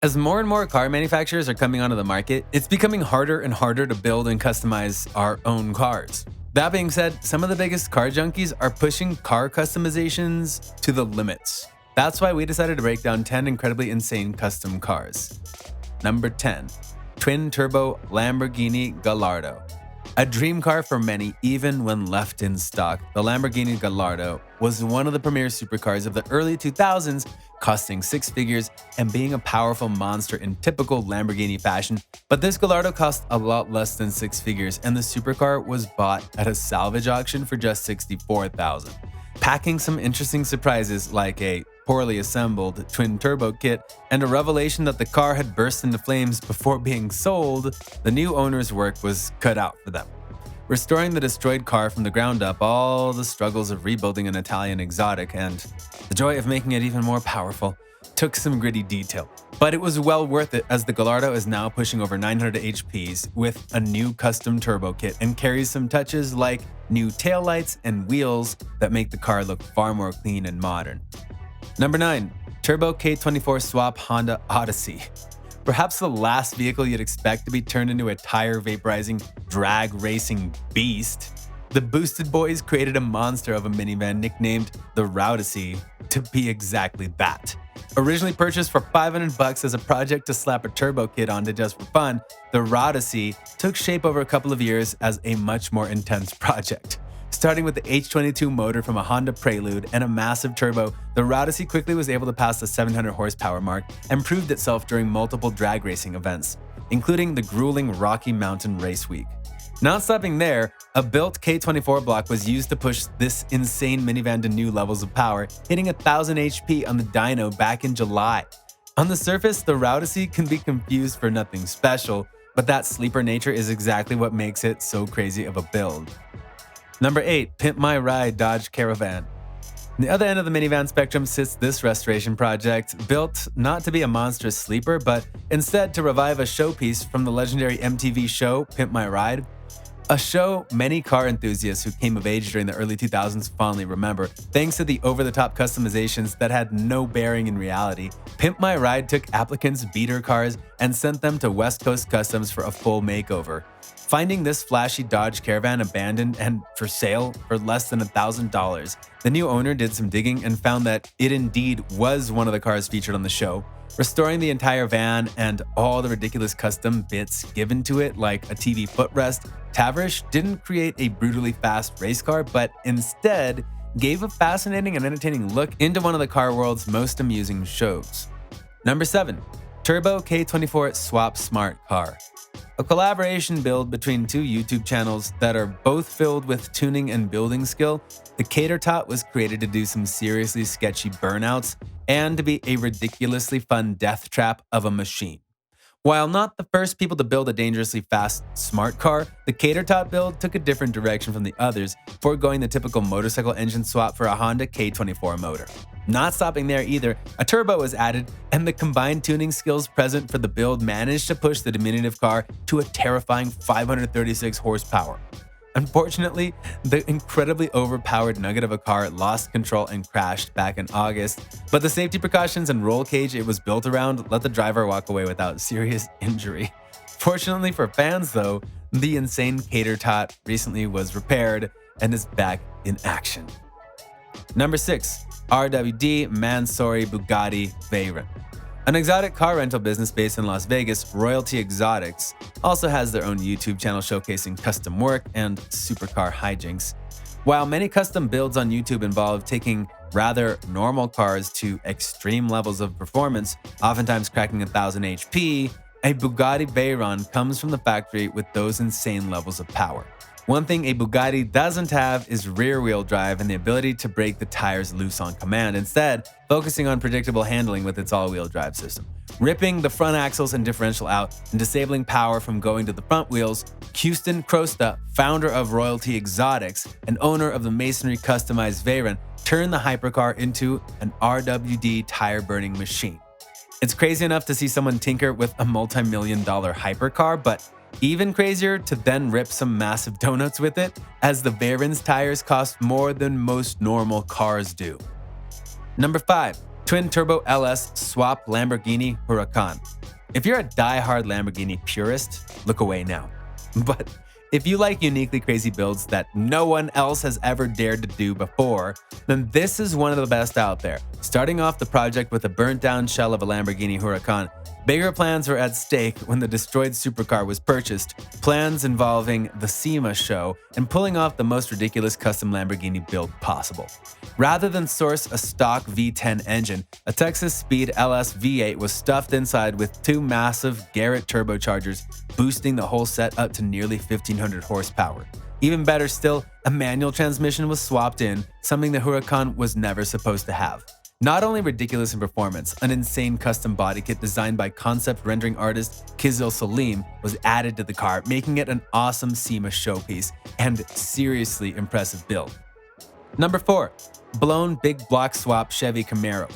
As more and more car manufacturers are coming onto the market, it's becoming harder and harder to build and customize our own cars. That being said, some of the biggest car junkies are pushing car customizations to the limits. That's why we decided to break down 10 incredibly insane custom cars. Number 10. Twin-turbo Lamborghini Gallardo. A dream car for many, even when left in stock, the Lamborghini Gallardo was one of the premier supercars of the early 2000s, costing six figures and being a powerful monster in typical Lamborghini fashion. But this Gallardo cost a lot less than six figures, and the supercar was bought at a salvage auction for just $64,000. Packing some interesting surprises like a poorly assembled twin-turbo kit and a revelation that the car had burst into flames before being sold, the new owner's work was cut out for them. Restoring the destroyed car from the ground up, all the struggles of rebuilding an Italian exotic, and the joy of making it even more powerful took some gritty detail. But it was well worth it, as the Gallardo is now pushing over 900 HPs with a new custom turbo kit and carries some touches like new taillights and wheels that make the car look far more clean and modern. Number 9. Turbo K24 Swap Honda Odyssey. Perhaps the last vehicle you'd expect to be turned into a tire vaporizing, drag racing beast, the Boosted Boys created a monster of a minivan nicknamed the Routacy to be exactly that. Originally purchased for $500 as a project to slap a turbo kit onto just for fun, the Routacy took shape over a couple of years as a much more intense project. Starting with the H22 motor from a Honda Prelude and a massive turbo, the Routacy quickly was able to pass the 700 horsepower mark and proved itself during multiple drag racing events, including the grueling Rocky Mountain Race Week. Not stopping there, a built K24 block was used to push this insane minivan to new levels of power, hitting 1000 HP on the dyno back in July. On the surface, the Routacy can be confused for nothing special, but that sleeper nature is exactly what makes it so crazy of a build. Number 8. Pimp My Ride Dodge Caravan. On the other end of the minivan spectrum sits this restoration project, built not to be a monstrous sleeper, but instead to revive a showpiece from the legendary MTV show Pimp My Ride. A show many car enthusiasts who came of age during the early 2000s fondly remember, thanks to the over-the-top customizations that had no bearing in reality. Pimp My Ride took applicants' beater cars and sent them to West Coast Customs for a full makeover. Finding this flashy Dodge Caravan abandoned and for sale for less than $1,000, the new owner did some digging and found that it indeed was one of the cars featured on the show. Restoring the entire van and all the ridiculous custom bits given to it, like a TV footrest, Tavrish didn't create a brutally fast race car, but instead gave a fascinating and entertaining look into one of the car world's most amusing shows. Number 7. Turbo K24 Swap Smart Car. A collaboration build between two YouTube channels that are both filled with tuning and building skill, the Cater Tot was created to do some seriously sketchy burnouts and to be a ridiculously fun death trap of a machine. While not the first people to build a dangerously fast smart car, the Cater Tot build took a different direction from the others, foregoing the typical motorcycle engine swap for a Honda K24 motor. Not stopping there either, a turbo was added, and the combined tuning skills present for the build managed to push the diminutive car to a terrifying 536 horsepower. Unfortunately, the incredibly overpowered nugget of a car lost control and crashed back in August, but the safety precautions and roll cage it was built around let the driver walk away without serious injury. Fortunately for fans though, the insane Cater Tot recently was repaired and is back in action. Number 6. RWD Mansory Bugatti Veyron. An exotic car rental business based in Las Vegas, Royalty Exotics also has their own YouTube channel showcasing custom work and supercar hijinks. While many custom builds on YouTube involve taking rather normal cars to extreme levels of performance, oftentimes cracking 1000 HP, a Bugatti Veyron comes from the factory with those insane levels of power. One thing a Bugatti doesn't have is rear-wheel drive and the ability to break the tires loose on command, instead focusing on predictable handling with its all-wheel drive system. Ripping the front axles and differential out and disabling power from going to the front wheels, Houston Crosta, founder of Royalty Exotics and owner of the masonry customized Veyron, turned the hypercar into an RWD tire-burning machine. It's crazy enough to see someone tinker with a multi-million-dollar hypercar, but even crazier to then rip some massive donuts with it, as the Veyron's tires cost more than most normal cars do. Number 5. twin-turbo LS swap Lamborghini Huracan. If you're a die-hard Lamborghini purist, look away now. But if you like uniquely crazy builds that no one else has ever dared to do before, then this is one of the best out there. Starting off the project with a burnt-down shell of a Lamborghini Huracan, bigger plans were at stake when the destroyed supercar was purchased, plans involving the SEMA show and pulling off the most ridiculous custom Lamborghini build possible. Rather than source a stock V10 engine, a Texas Speed LS V8 was stuffed inside with two massive Garrett turbochargers, boosting the whole set up to nearly 1,500 horsepower. Even better still, a manual transmission was swapped in, something the Huracan was never supposed to have. Not only ridiculous in performance, an insane custom body kit designed by concept rendering artist Kizil Salim was added to the car, making it an awesome SEMA showpiece and seriously impressive build. Number 4. Blown big block swap Chevy Camaro.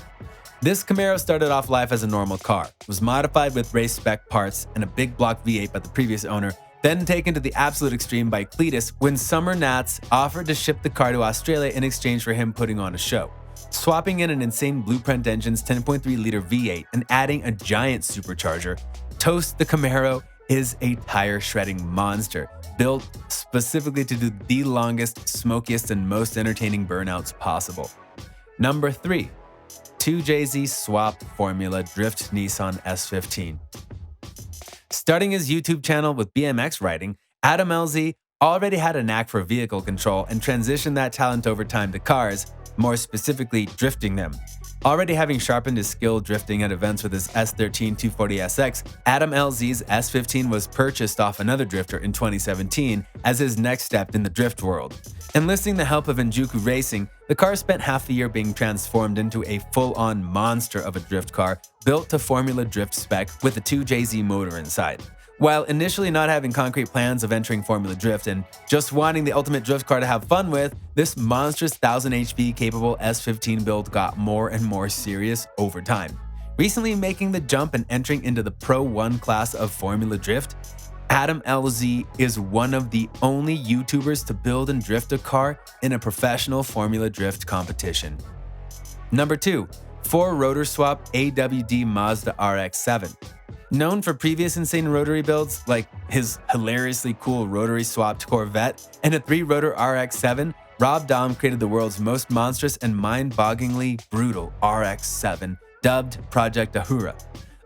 This Camaro started off life as a normal car, was modified with race spec parts and a big block V8 by the previous owner, then taken to the absolute extreme by Cletus when Summer Nats offered to ship the car to Australia in exchange for him putting on a show. Swapping in an insane Blueprint Engine's 10.3-liter V8 and adding a giant supercharger, Toast the Camaro is a tire shredding monster, built specifically to do the longest, smokiest, and most entertaining burnouts possible. Number 3. 2JZ Swap Formula Drift Nissan S15. Starting his YouTube channel with BMX riding, Adam LZ already had a knack for vehicle control and transitioned that talent over time to cars, more specifically drifting them. Already having sharpened his skill drifting at events with his S13 240SX, Adam LZ's S15 was purchased off another drifter in 2017 as his next step in the drift world. Enlisting the help of Enjuku Racing, the car spent half the year being transformed into a full-on monster of a drift car built to Formula Drift spec with a 2JZ motor inside. While initially not having concrete plans of entering Formula Drift and just wanting the ultimate drift car to have fun with, this monstrous 1000 HP capable S15 build got more and more serious over time. Recently making the jump and entering into the Pro 1 class of Formula Drift, Adam LZ is one of the only YouTubers to build and drift a car in a professional Formula Drift competition. Number 2. 4-rotor swap AWD Mazda RX-7. Known for previous insane rotary builds like his hilariously cool rotary swapped Corvette and a 3-rotor RX-7, Rob Dahm created the world's most monstrous and mind-bogglingly brutal RX-7, dubbed Project Ahura.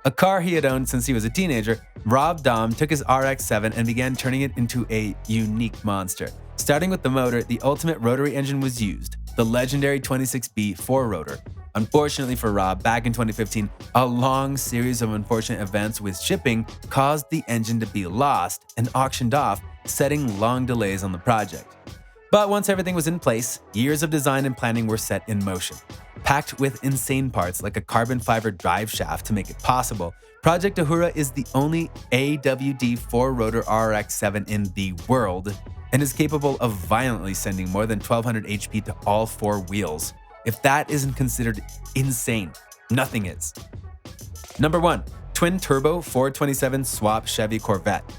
A car he had owned since he was a teenager, Rob Dahm took his RX-7 and began turning it into a unique monster. Starting with the motor, the ultimate rotary engine was used, the legendary 26B 4-rotor. Unfortunately for Rob, back in 2015, a long series of unfortunate events with shipping caused the engine to be lost and auctioned off, setting long delays on the project. But once everything was in place, years of design and planning were set in motion. Packed with insane parts like a carbon fiber drive shaft to make it possible, Project Ahura is the only AWD 4-rotor RX-7 in the world and is capable of violently sending more than 1200 HP to all 4 wheels. If that isn't considered insane, nothing is. Number 1. Twin-turbo 427 swap Chevy Corvette.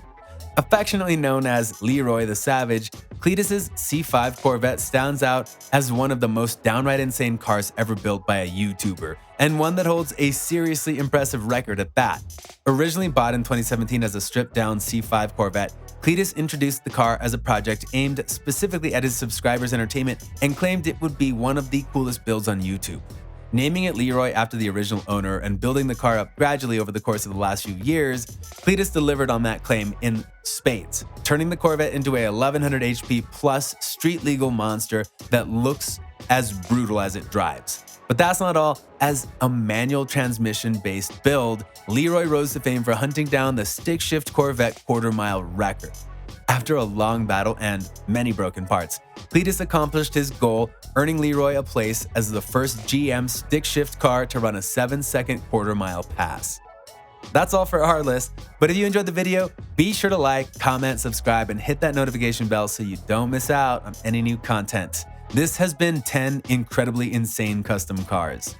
Affectionately known as Leroy the Savage, Cletus's C5 Corvette stands out as one of the most downright insane cars ever built by a YouTuber, and one that holds a seriously impressive record at that. Originally bought in 2017 as a stripped-down C5 Corvette, Cletus introduced the car as a project aimed specifically at his subscribers' entertainment and claimed it would be one of the coolest builds on YouTube. Naming it Leroy after the original owner and building the car up gradually over the course of the last few years, Cletus delivered on that claim in spades, turning the Corvette into a 1100 HP plus street-legal monster that looks as brutal as it drives. But that's not all. As a manual transmission-based build, Leroy rose to fame for hunting down the stick-shift Corvette quarter-mile record. After a long battle and many broken parts, Cletus accomplished his goal, earning Leroy a place as the first GM stick-shift car to run a 7-second quarter-mile pass. That's all for our list, but if you enjoyed the video, be sure to like, comment, subscribe, and hit that notification bell so you don't miss out on any new content. This has been 10 incredibly insane custom cars.